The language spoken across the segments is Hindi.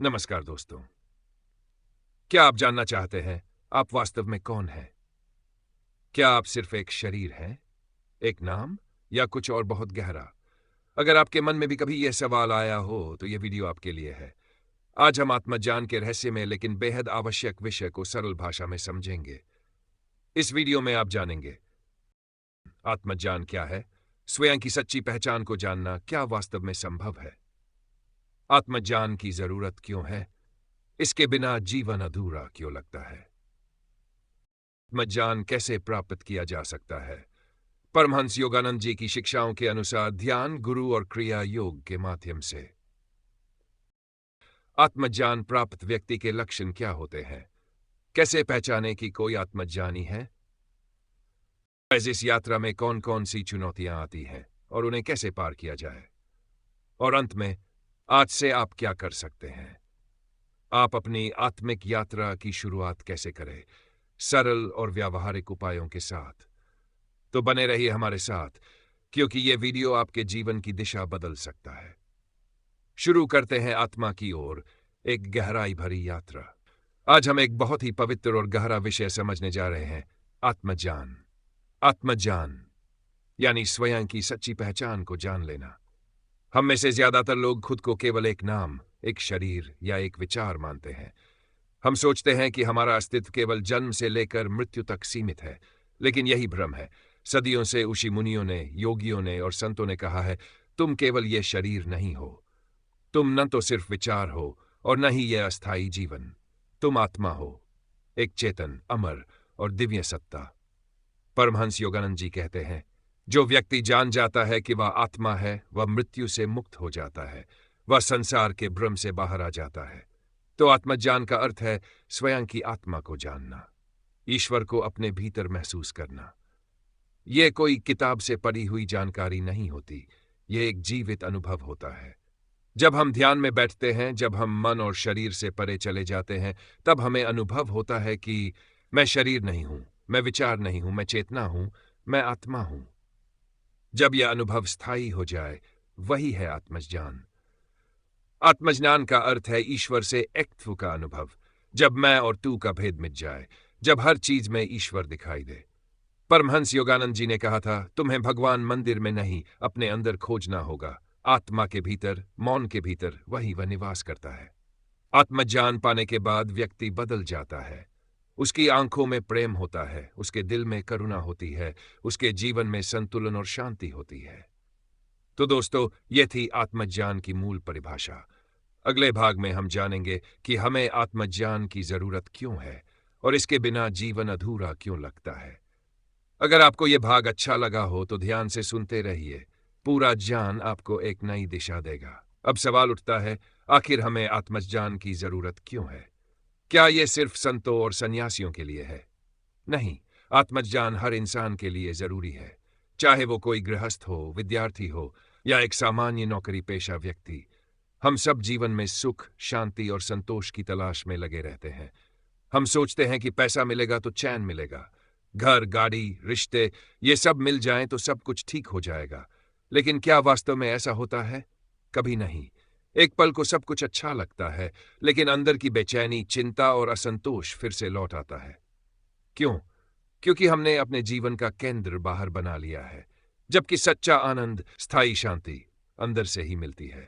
नमस्कार दोस्तों। क्या आप जानना चाहते हैं आप वास्तव में कौन हैं? क्या आप सिर्फ एक शरीर हैं, एक नाम, या कुछ और बहुत गहरा? अगर आपके मन में भी कभी यह सवाल आया हो तो यह वीडियो आपके लिए है। आज हम आत्मज्ञान के रहस्य में लेकिन बेहद आवश्यक विषय को सरल भाषा में समझेंगे। इस वीडियो में आप जानेंगे आत्मज्ञान क्या है, स्वयं की सच्ची पहचान को जानना क्या वास्तव में संभव है, आत्मज्ञान की जरूरत क्यों है, इसके बिना जीवन अधूरा क्यों लगता है, आत्मज्ञान कैसे प्राप्त किया जा सकता है। परमहंस योगानंद जी की शिक्षाओं के अनुसार ध्यान, गुरु और क्रिया योग के माध्यम से। आत्मज्ञान प्राप्त व्यक्ति के लक्षण क्या होते हैं? कैसे पहचाने कि कोई आत्मज्ञानी है? इस यात्रा में कौन कौन सी चुनौतियां आती हैं और उन्हें कैसे पार किया जाए? और अंत में आज से आप क्या कर सकते हैं? आप अपनी आत्मिक यात्रा की शुरुआत कैसे करें, सरल और व्यावहारिक उपायों के साथ? तो बने रहिए हमारे साथ, क्योंकि यह वीडियो आपके जीवन की दिशा बदल सकता है। शुरू करते हैं आत्मा की ओर एक गहराई भरी यात्रा। आज हम एक बहुत ही पवित्र और गहरा विषय समझने जा रहे हैं, आत्मज्ञान। आत्मज्ञान यानी स्वयं की सच्ची पहचान को जान लेना। हम में से ज्यादातर लोग खुद को केवल एक नाम, एक शरीर या एक विचार मानते हैं। हम सोचते हैं कि हमारा अस्तित्व केवल जन्म से लेकर मृत्यु तक सीमित है, लेकिन यही भ्रम है। सदियों से ऋषि मुनियों ने, योगियों ने और संतों ने कहा है, तुम केवल ये शरीर नहीं हो, तुम न तो सिर्फ विचार हो और न ही यह अस्थायी जीवन, तुम आत्मा हो, एक चेतन, अमर और दिव्य सत्ता। परमहंस योगानंद जी कहते हैं, जो व्यक्ति जान जाता है कि वह आत्मा है, वह मृत्यु से मुक्त हो जाता है, वह संसार के भ्रम से बाहर आ जाता है। तो आत्मज्ञान का अर्थ है स्वयं की आत्मा को जानना, ईश्वर को अपने भीतर महसूस करना। यह कोई किताब से पढ़ी हुई जानकारी नहीं होती, यह एक जीवित अनुभव होता है। जब हम ध्यान में बैठते हैं, जब हम मन और शरीर से परे चले जाते हैं, तब हमें अनुभव होता है कि मैं शरीर नहीं हूं, मैं विचार नहीं हूं, मैं चेतना हूं, मैं आत्मा हूं। जब यह अनुभव स्थायी हो जाए, वही है आत्मज्ञान। आत्मज्ञान का अर्थ है ईश्वर से एकत्व का अनुभव। जब मैं और तू का भेद मिट जाए, जब हर चीज में ईश्वर दिखाई दे। परमहंस योगानंद जी ने कहा था, तुम्हें भगवान मंदिर में नहीं, अपने अंदर खोजना होगा। आत्मा के भीतर, मौन के भीतर वही वह निवास करता है। आत्मज्ञान पाने के बाद व्यक्ति बदल जाता है। उसकी आंखों में प्रेम होता है, उसके दिल में करुणा होती है, उसके जीवन में संतुलन और शांति होती है। तो दोस्तों, यह थी आत्मज्ञान की मूल परिभाषा। अगले भाग में हम जानेंगे कि हमें आत्मज्ञान की जरूरत क्यों है और इसके बिना जीवन अधूरा क्यों लगता है। अगर आपको यह भाग अच्छा लगा हो तो ध्यान से सुनते रहिए। पूरा ज्ञान आपको एक नई दिशा देगा। अब सवाल उठता है, आखिर हमें आत्मज्ञान की जरूरत क्यों है? क्या यह सिर्फ संतों और सन्यासियों के लिए है? नहीं, आत्मज्ञान हर इंसान के लिए जरूरी है, चाहे वो कोई गृहस्थ हो, विद्यार्थी हो या एक सामान्य नौकरी पेशा व्यक्ति। हम सब जीवन में सुख, शांति और संतोष की तलाश में लगे रहते हैं। हम सोचते हैं कि पैसा मिलेगा तो चैन मिलेगा, घर, गाड़ी, रिश्ते, ये सब मिल जाएं तो सब कुछ ठीक हो जाएगा। लेकिन क्या वास्तव में ऐसा होता है? कभी नहीं। एक पल को सब कुछ अच्छा लगता है, लेकिन अंदर की बेचैनी, चिंता और असंतोष फिर से लौट आता है। क्यों? क्योंकि हमने अपने जीवन का केंद्र बाहर बना लिया है, जबकि सच्चा आनंद, स्थायी शांति अंदर से ही मिलती है।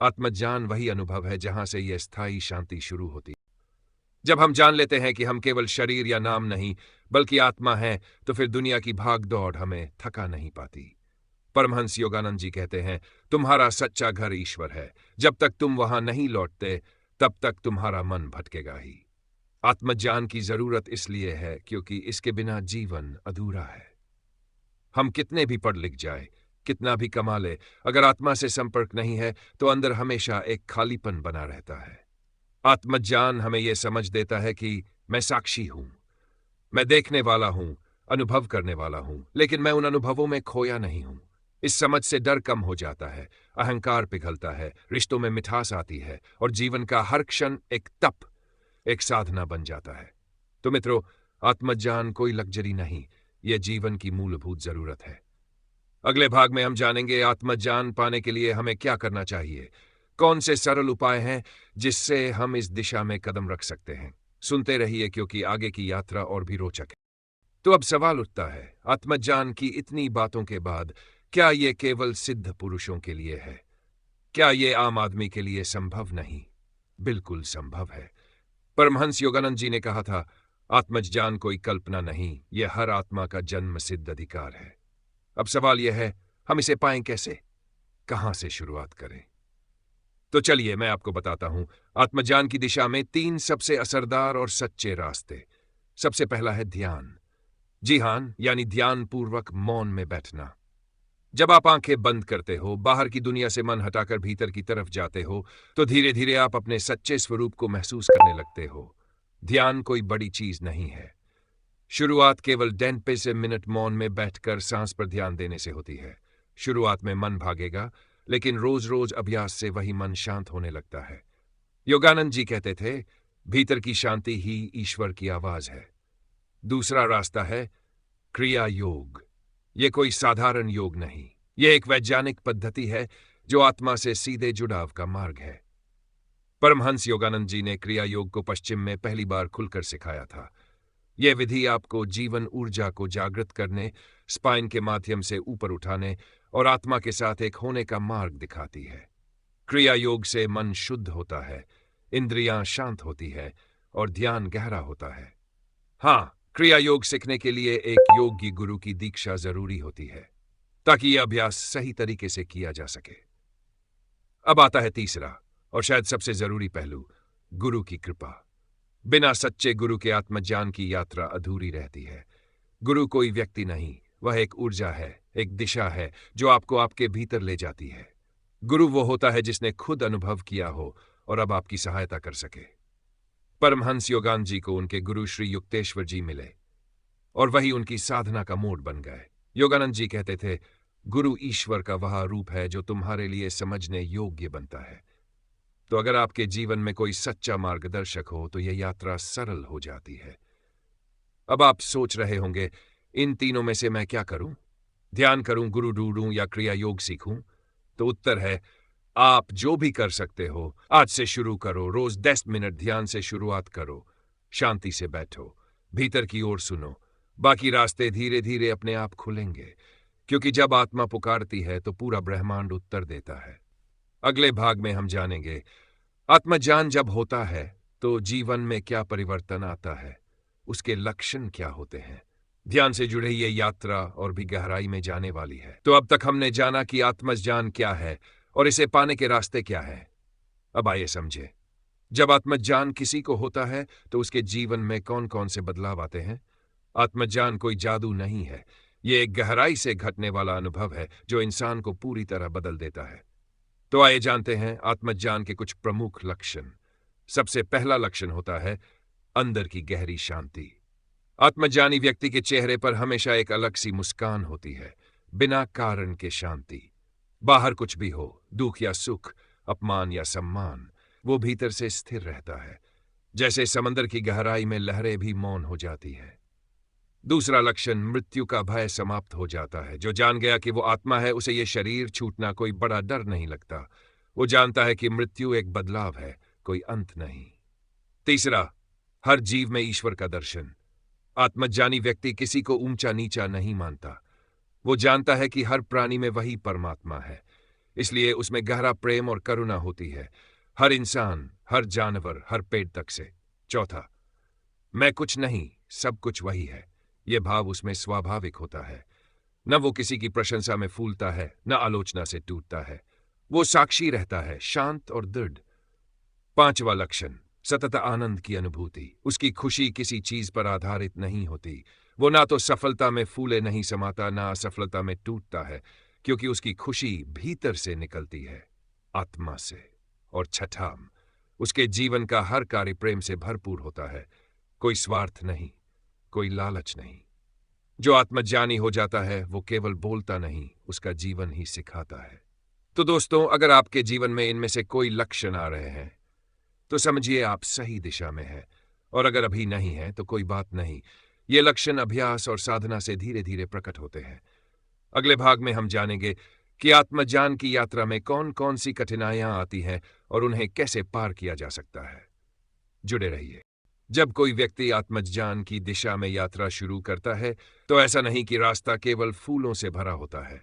आत्मज्ञान वही अनुभव है जहां से यह स्थायी शांति शुरू होती है। जब हम जान लेते हैं कि हम केवल शरीर या नाम नहीं, बल्कि आत्मा हैं, तो फिर दुनिया की भाग दौड़ हमें थका नहीं पाती। परमहंस योगानंद जी कहते हैं, तुम्हारा सच्चा घर ईश्वर है। जब तक तुम वहां नहीं लौटते, तब तक तुम्हारा मन भटकेगा ही। आत्मज्ञान की जरूरत इसलिए है क्योंकि इसके बिना जीवन अधूरा है। हम कितने भी पढ़ लिख जाए, कितना भी कमा ले, अगर आत्मा से संपर्क नहीं है तो अंदर हमेशा एक खालीपन बना रहता है। आत्मज्ञान हमें यह समझ देता है कि मैं साक्षी हूं, मैं देखने वाला हूं, अनुभव करने वाला हूं, लेकिन मैं उन अनुभवों में खोया नहीं हूं। इस समझ से डर कम हो जाता है, अहंकार पिघलता है, रिश्तों में मिठास आती है और जीवन का हर क्षण एक तप, एक साधना बन जाता है। तो मित्रों, आत्मज्ञान कोई लग्जरी नहीं, यह जीवन की मूलभूत जरूरत है। अगले भाग में हम जानेंगे आत्मज्ञान पाने के लिए हमें क्या करना चाहिए, कौन से सरल उपाय हैं जिससे हम इस दिशा में कदम रख सकते हैं? सुनते रहिए, क्योंकि आगे की यात्रा और भी रोचक है। तो अब सवाल उठता है, आत्मज्ञान की इतनी बातों के बाद क्या ये केवल सिद्ध पुरुषों के लिए है? क्या ये आम आदमी के लिए संभव नहीं? बिल्कुल संभव है। परमहंस योगानंद जी ने कहा था, आत्मज्ञान कोई कल्पना नहीं, यह हर आत्मा का जन्म सिद्ध अधिकार है। अब सवाल यह है, हम इसे पाएं कैसे? कहां से शुरुआत करें? तो चलिए मैं आपको बताता हूं। आत्मज्ञान की दिशा में 3 सबसे असरदार और सच्चे रास्ते। सबसे पहला है ध्यान। जी हां, यानी ध्यान पूर्वक मौन में बैठना। जब आप आंखें बंद करते हो, बाहर की दुनिया से मन हटाकर भीतर की तरफ जाते हो, तो धीरे धीरे आप अपने सच्चे स्वरूप को महसूस करने लगते हो। ध्यान कोई बड़ी चीज नहीं है। शुरुआत केवल 10 से मिनट मौन में बैठकर सांस पर ध्यान देने से होती है। शुरुआत में मन भागेगा, लेकिन रोज रोज अभ्यास से वही मन शांत होने लगता है। योगानंद जी कहते थे, भीतर की शांति ही ईश्वर की आवाज है। दूसरा रास्ता है क्रिया योग। ये कोई साधारण योग नहीं, ये एक वैज्ञानिक पद्धति है जो आत्मा से सीधे जुड़ाव का मार्ग है। परमहंस योगानंद जी ने क्रिया योग को पश्चिम में पहली बार खुलकर सिखाया था। यह विधि आपको जीवन ऊर्जा को जागृत करने, स्पाइन के माध्यम से ऊपर उठाने और आत्मा के साथ एक होने का मार्ग दिखाती है। क्रिया योग से मन शुद्ध होता है, इंद्रियां शांत होती है और ध्यान गहरा होता है। हाँ, क्रिया योग सीखने के लिए एक योगी गुरु की दीक्षा जरूरी होती है, ताकि यह अभ्यास सही तरीके से किया जा सके। अब आता है तीसरा और शायद सबसे जरूरी पहलू, गुरु की कृपा। बिना सच्चे गुरु के आत्मज्ञान की यात्रा अधूरी रहती है। गुरु कोई व्यक्ति नहीं, वह एक ऊर्जा है, एक दिशा है जो आपको आपके भीतर ले जाती है। गुरु वो होता है जिसने खुद अनुभव किया हो और अब आपकी सहायता कर सके। परमहंस योगानंद जी को उनके गुरु श्री युक्तेश्वर जी मिले और वही उनकी साधना का मोड़ बन गए। योगानंद जी कहते थे, गुरु ईश्वर का वह रूप है जो तुम्हारे लिए समझने योग्य बनता है। तो अगर आपके जीवन में कोई सच्चा मार्गदर्शक हो तो यह यात्रा सरल हो जाती है। अब आप सोच रहे होंगे, इन तीनों में से मैं क्या करूं? ध्यान करूं, गुरु ढूंढूं या क्रिया योग सीखूं? तो उत्तर है, आप जो भी कर सकते हो, आज से शुरू करो। रोज 10 मिनट ध्यान से शुरुआत करो। शांति से बैठो, भीतर की ओर सुनो। बाकी रास्ते धीरे धीरे अपने आप खुलेंगे, क्योंकि जब आत्मा पुकारती है तो पूरा ब्रह्मांड उत्तर देता है। अगले भाग में हम जानेंगे, आत्मज्ञान जब होता है तो जीवन में क्या परिवर्तन आता है, उसके लक्षण क्या होते हैं। ध्यान से जुड़े ये यात्रा और भी गहराई में जाने वाली है। तो अब तक हमने जाना कि आत्मज्ञान क्या है और इसे पाने के रास्ते क्या हैं। अब आइए समझे, जब आत्मज्ञान किसी को होता है तो उसके जीवन में कौन कौन से बदलाव आते हैं। आत्मज्ञान कोई जादू नहीं है, ये एक गहराई से घटने वाला अनुभव है जो इंसान को पूरी तरह बदल देता है। तो आइए जानते हैं आत्मज्ञान के कुछ प्रमुख लक्षण। सबसे पहला लक्षण होता है अंदर की गहरी शांति। आत्मज्ञानी व्यक्ति के चेहरे पर हमेशा एक अलग सी मुस्कान होती है, बिना कारण के शांति। बाहर कुछ भी हो, दुख या सुख, अपमान या सम्मान, वो भीतर से स्थिर रहता है, जैसे समंदर की गहराई में लहरें भी मौन हो जाती है। दूसरा लक्षण, मृत्यु का भय समाप्त हो जाता है। जो जान गया कि वो आत्मा है, उसे ये शरीर छूटना कोई बड़ा डर नहीं लगता। वो जानता है कि मृत्यु एक बदलाव है, कोई अंत नहीं। तीसरा, हर जीव में ईश्वर का दर्शन। आत्मज्ञानी व्यक्ति किसी को ऊंचा नीचा नहीं मानता। वो जानता है कि हर प्राणी में वही परमात्मा है, इसलिए उसमें गहरा प्रेम और करुणा होती है, हर इंसान, हर जानवर, हर पेड़ तक से। चौथा, मैं कुछ नहीं, सब कुछ वही है। यह भाव उसमें स्वाभाविक होता है। न वो किसी की प्रशंसा में फूलता है, न आलोचना से टूटता है। वो साक्षी रहता है, शांत और दृढ़। पांचवा लक्षण, सतत आनंद की अनुभूति। उसकी खुशी किसी चीज पर आधारित नहीं होती। वो ना तो सफलता में फूले नहीं समाता, ना असफलता में टूटता है, क्योंकि उसकी खुशी भीतर से निकलती है, आत्मा से। और छठा, उसके जीवन का हर कार्य प्रेम से भरपूर होता है, कोई स्वार्थ नहीं, कोई लालच नहीं। जो आत्मज्ञानी हो जाता है वो केवल बोलता नहीं, उसका जीवन ही सिखाता है। तो दोस्तों, अगर आपके जीवन में इनमें से कोई लक्षण आ रहे हैं तो समझिए आप सही दिशा में हैं, और अगर अभी नहीं है तो कोई बात नहीं। ये लक्षण अभ्यास और साधना से धीरे धीरे प्रकट होते हैं। अगले भाग में हम जानेंगे कि आत्मज्ञान की यात्रा में कौन कौन सी कठिनाइयां आती हैं और उन्हें कैसे पार किया जा सकता है। जुड़े रहिए। जब कोई व्यक्ति आत्मज्ञान की दिशा में यात्रा शुरू करता है तो ऐसा नहीं कि रास्ता केवल फूलों से भरा होता है।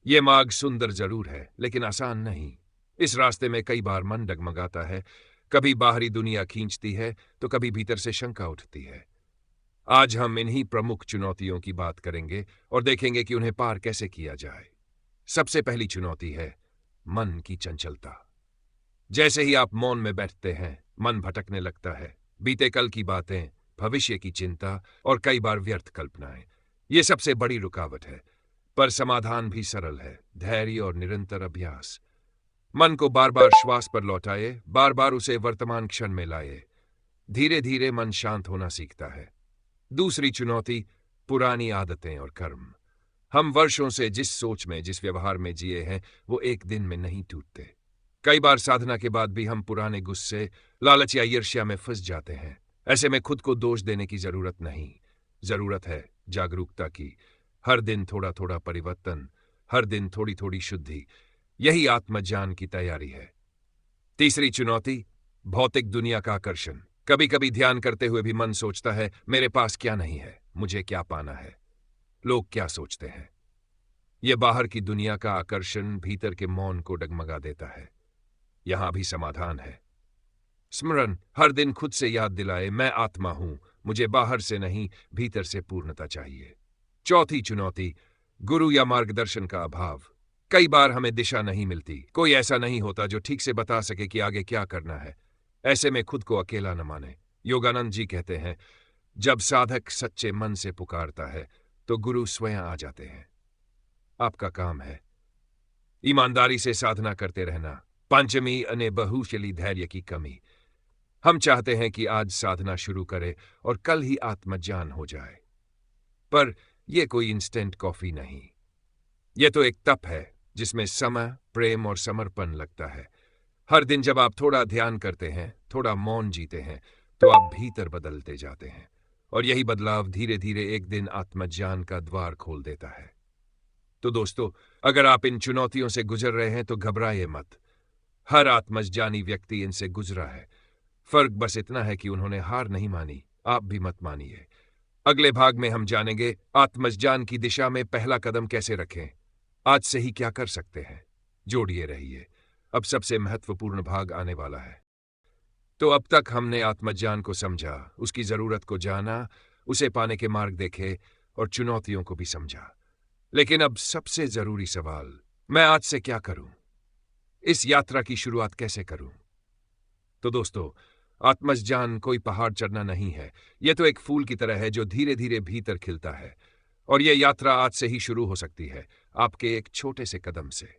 ये मार्ग सुंदर जरूर है, लेकिन आसान नहीं। इस रास्ते में कई बार मन डगमगाता है, कभी बाहरी दुनिया खींचती है तो कभी भीतर से शंका उठती है। आज हम इन्हीं प्रमुख चुनौतियों की बात करेंगे और देखेंगे कि उन्हें पार कैसे किया जाए। सबसे पहली चुनौती है मन की चंचलता। जैसे ही आप मौन में बैठते हैं, मन भटकने लगता है। बीते कल की बातें, भविष्य की चिंता और कई बार व्यर्थ कल्पनाएं। ये सबसे बड़ी रुकावट है, पर समाधान भी सरल है, धैर्य और निरंतर अभ्यास। मन को बार बार श्वास पर लौटाए, बार बार उसे वर्तमान क्षण में लाए। धीरे धीरे मन शांत होना सीखता है। दूसरी चुनौती पुरानी आदतें और कर्म। हम वर्षों से जिस सोच में, जिस व्यवहार में जिए हैं, वो एक दिन में नहीं टूटते। कई बार साधना के बाद भी हम पुराने गुस्से, लालच या ईर्ष्या में फंस जाते हैं। ऐसे में खुद को दोष देने की जरूरत नहीं, जरूरत है जागरूकता की। हर दिन थोड़ा थोड़ा परिवर्तन, हर दिन थोड़ी थोड़ी शुद्धि, यही आत्मज्ञान की तैयारी है। तीसरी चुनौती भौतिक दुनिया का आकर्षण। कभी कभी ध्यान करते हुए भी मन सोचता है, मेरे पास क्या नहीं है, मुझे क्या पाना है, लोग क्या सोचते हैं। यह बाहर की दुनिया का आकर्षण भीतर के मौन को डगमगा देता है। यहां भी समाधान है। स्मरण हर दिन खुद से याद दिलाए, मैं आत्मा हूं, मुझे बाहर से नहीं भीतर से पूर्णता चाहिए। चौथी चुनौती गुरु या मार्गदर्शन का अभाव। कई बार हमें दिशा नहीं मिलती, कोई ऐसा नहीं होता जो ठीक से बता सके कि आगे क्या करना है। ऐसे में खुद को अकेला न माने। योगानंद जी कहते हैं, जब साधक सच्चे मन से पुकारता है तो गुरु स्वयं आ जाते हैं। आपका काम है ईमानदारी से साधना करते रहना। पंचमी अने बहुशली धैर्य की कमी। हम चाहते हैं कि आज साधना शुरू करें और कल ही आत्मज्ञान हो जाए, पर यह कोई इंस्टेंट कॉफी नहीं। यह तो एक तप है जिसमें समय, प्रेम और समर्पण लगता है। हर दिन जब आप थोड़ा ध्यान करते हैं, थोड़ा मौन जीते हैं, तो आप भीतर बदलते जाते हैं और यही बदलाव धीरे धीरे एक दिन आत्मज्ञान का द्वार खोल देता है। तो दोस्तों, अगर आप इन चुनौतियों से गुजर रहे हैं तो घबराइए मत। हर आत्मज्ञानी व्यक्ति इनसे गुजरा है। फर्क बस इतना है कि उन्होंने हार नहीं मानी, आप भी मत मानिए। अगले भाग में हम जानेंगे आत्मज्ञान की दिशा में पहला कदम कैसे रखें, आज से ही क्या कर सकते हैं। जोड़िए रहिए, अब सबसे महत्वपूर्ण भाग आने वाला है। तो अब तक हमने आत्मज्ञान को समझा, उसकी जरूरत को जाना, उसे पाने के मार्ग देखे और चुनौतियों को भी समझा। लेकिन अब सबसे जरूरी सवाल, मैं आज से क्या करूं? इस यात्रा की शुरुआत कैसे करूं? तो दोस्तों, आत्मज्ञान कोई पहाड़ चढ़ना नहीं है। यह तो एक फूल की तरह है जो धीरे धीरे भीतर खिलता है, और यह यात्रा आज से ही शुरू हो सकती है, आपके एक छोटे से कदम से।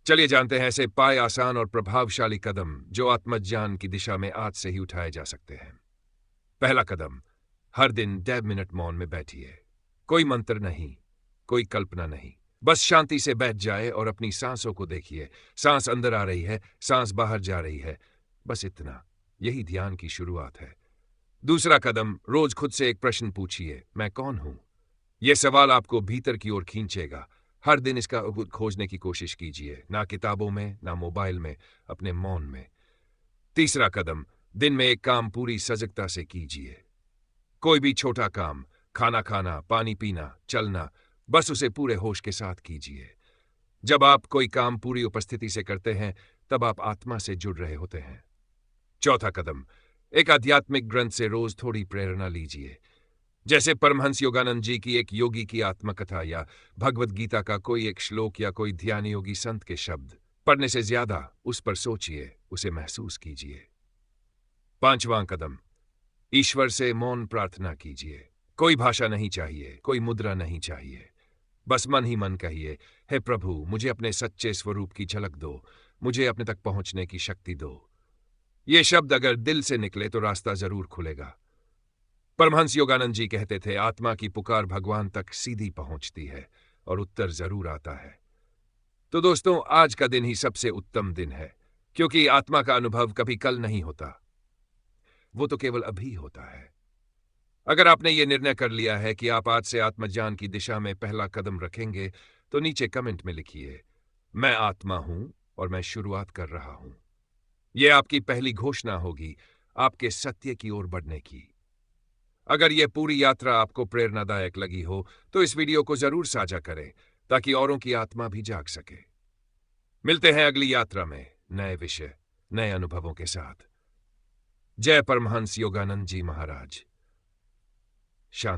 चलिए जानते हैं ऐसे पाए आसान और प्रभावशाली कदम जो आत्मज्ञान की दिशा में आज से ही उठाए जा सकते हैं। पहला कदम, हर दिन 1.5 मिनट मौन में बैठिए। कोई मंत्र नहीं, कोई कल्पना नहीं, बस शांति से बैठ जाए और अपनी सांसों को देखिए। सांस अंदर आ रही है, सांस बाहर जा रही है, बस इतना। यही ध्यान की शुरुआत है। दूसरा कदम, रोज खुद से एक प्रश्न पूछिए, मैं कौन हूं? यह सवाल आपको भीतर की ओर खींचेगा। हर दिन इसका उत्तर खोजने की कोशिश कीजिए, ना किताबों में, ना मोबाइल में, अपने मौन में। तीसरा कदम, दिन में एक काम पूरी सजगता से कीजिए। कोई भी छोटा काम, खाना खाना, पानी पीना, चलना, बस उसे पूरे होश के साथ कीजिए। जब आप कोई काम पूरी उपस्थिति से करते हैं, तब आप आत्मा से जुड़ रहे होते हैं। चौथा कदम, एक आध्यात्मिक ग्रंथ से रोज थोड़ी प्रेरणा लीजिए। जैसे परमहंस योगानंद जी की एक योगी की आत्मकथा या भगवद गीता का कोई एक श्लोक या कोई ध्यान योगी संत के शब्द। पढ़ने से ज्यादा उस पर सोचिए, उसे महसूस कीजिए। पांचवां कदम, ईश्वर से मौन प्रार्थना कीजिए। कोई भाषा नहीं चाहिए, कोई मुद्रा नहीं चाहिए, बस मन ही मन कहिए, हे प्रभु, मुझे अपने सच्चे स्वरूप की झलक दो, मुझे अपने तक पहुंचने की शक्ति दो। ये शब्द अगर दिल से निकले तो रास्ता जरूर खुलेगा। परमहंस योगानंद जी कहते थे, आत्मा की पुकार भगवान तक सीधी पहुंचती है और उत्तर जरूर आता है। तो दोस्तों, आज का दिन ही सबसे उत्तम दिन है, क्योंकि आत्मा का अनुभव कभी कल नहीं होता, वो तो केवल अभी होता है। अगर आपने ये निर्णय कर लिया है कि आप आज से आत्मज्ञान की दिशा में पहला कदम रखेंगे, तो नीचे कमेंट में लिखिए, मैं आत्मा हूं, और मैं शुरुआत कर रहा हूं। यह आपकी पहली घोषणा होगी आपके सत्य की ओर बढ़ने की। अगर यह पूरी यात्रा आपको प्रेरणादायक लगी हो तो इस वीडियो को जरूर साझा करें ताकि औरों की आत्मा भी जाग सके। मिलते हैं अगली यात्रा में नए विषय, नए अनुभवों के साथ। जय परमहंस योगानंद जी महाराज। शांति।